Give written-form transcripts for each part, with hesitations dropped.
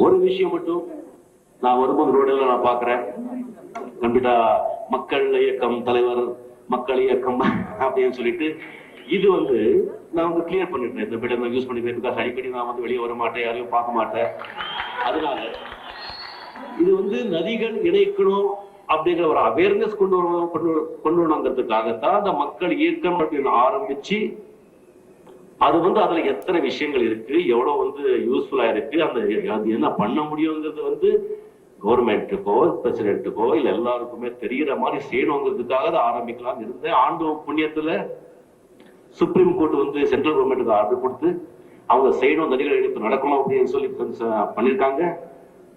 ஒரு விஷயம் மட்டும் நான் வரும்போது ரோடுல நான் பாக்குறேன், கம்ப்ளீட்டா மக்கள் இயக்கம் தலைவர், மக்கள் இயக்கம் அப்படின்னு சொல்லிட்டு இது நான் கிளியர் பண்ணிட்டேன். இந்த பில்லை நான் யூஸ் பண்ணிக்கிறேன். பிகாஸ் அடிக்கடி நான் வெளியே வர மாட்டேன், யாரையும் பார்க்க மாட்டேன். அதனால இது நதிகள் இணைக்கணும் அப்படிங்கிற ஒரு அவேர்னஸ் கொண்டு வரணுங்கிறதுக்காகத்தான் அந்த மக்கள் இயக்கம் அப்படின்னு ஆரம்பிச்சு அது அதுல எத்தனை விஷயங்கள் இருக்கு, எவ்வளவு யூஸ்ஃபுல்லா இருக்கு, அது என்ன பண்ண முடியுங்கிறது கவர்மெண்ட்டுக்கோ பிரசிடென்ட்டுக்கோ இல்ல எல்லாருக்குமே தெரியற மாதிரி செய்யணுங்கிறதுக்காக அதை ஆரம்பிக்கலாம் இருந்தேன். ஆண்டு புண்ணியத்துல சுப்ரீம் கோர்ட் சென்ட்ரல் கவர்மெண்ட்டுக்கு ஆர்டர் கொடுத்து அவங்க செய்யணும், நதிகள் இணைப்பு நடக்கணும் அப்படின்னு சொல்லி பண்ணிருக்காங்க.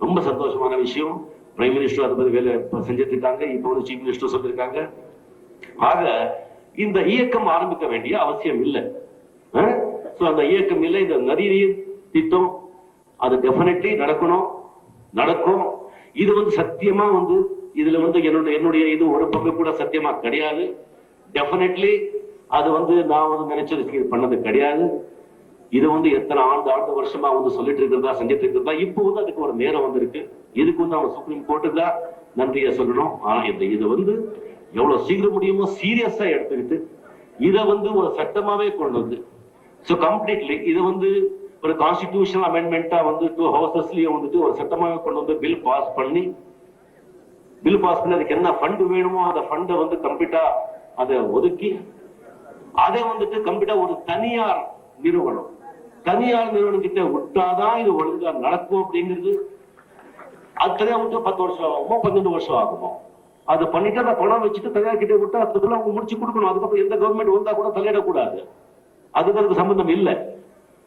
ரொம்ப சந்தோஷமான விஷயம். பிரைம் மினிஸ்டர் அதை பத்தி வேலை செஞ்சுட்டு இருக்காங்க. இப்ப சீஃப் மினிஸ்டர் சொல்லியிருக்காங்க. ஆக இந்த இயக்கம் ஆரம்பிக்க வேண்டிய அவசியம் இல்லை. அந்த இயக்கம் இல்லை. இந்த நதி நீர் திட்டம் அது டெஃபினெட்லி நடக்கும். இது சத்தியமா இதுல என்னுடைய இது ஒரு பங்கு கூட சத்தியமா கிடையாது. டெஃபினெட்லி அது நான் நினைச்சது பண்ணது கிடையாது. இது எத்தனை ஆண்டு வருஷமா சொல்லிட்டு இருக்கிறதா செஞ்சுட்டு இருக்கிறதா. இப்போ அதுக்கு ஒரு நேரம் வந்திருக்கு. இதுக்கு அவங்க சுப்ரீம் கோர்ட்டுக்கு தான் நன்றியை சொல்லணும். ஆனா இது எவ்வளவு சீக்கிரம் முடியுமோ சீரியஸா எடுத்துக்கிட்டு இதை ஒரு சட்டமாவே கொண்டு கம்ப்ளீட்லி இது ஒரு கான்ஸ்டிடியூஷனல் அமெண்ட்மெண்டா 2 ஹவுசஸ்லயும் ஒரு சட்டமாவே கொண்டு பில் பாஸ் பண்ணி அதுக்கு என்ன ஃபண்ட் வேணுமோ அந்த ஃபண்டை கம்ப்ளீட்டா அதை ஒதுக்கி அதை கம்ப்ளீட்டா ஒரு தனியார் நிறுவனம் கிட்ட விட்டாதான் இது ஒழுங்கா நடக்கும் அப்படிங்கிறது. அது தனியா விட்டு 10 வருஷம் ஆகுமோ 12 வருஷம் ஆகுமோ. அது பண்ணிட்டு அந்த பணம் வச்சுட்டு தனியார் கிட்ட விட்டு அதுக்குள்ள அவங்க முடிச்சு கொடுக்கணும். அதுக்கப்புறம் எந்த கவர்மெண்ட் வந்தா கூட தலையிடக்கூடாது. அதுக்கு சம்பந்தம் இல்லை.